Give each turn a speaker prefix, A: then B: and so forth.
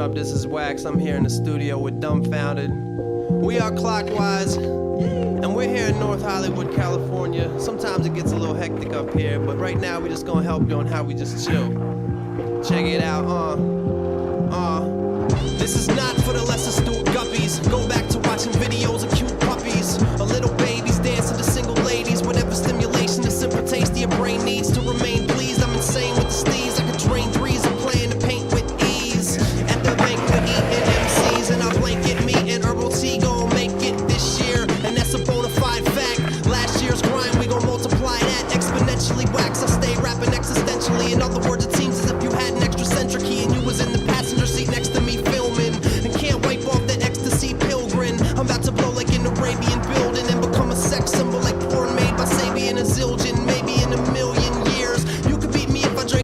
A: up? This is Wax. I'm here in the studio with Dumbfounded. We are Clockwise, and we're here in North Hollywood, California. Sometimes it gets a little hectic up here, but right now we're just gonna help you on how we just chill. Check it out, This is not for the less astute guppies. Go back to watching videos of cute puppies. A little bit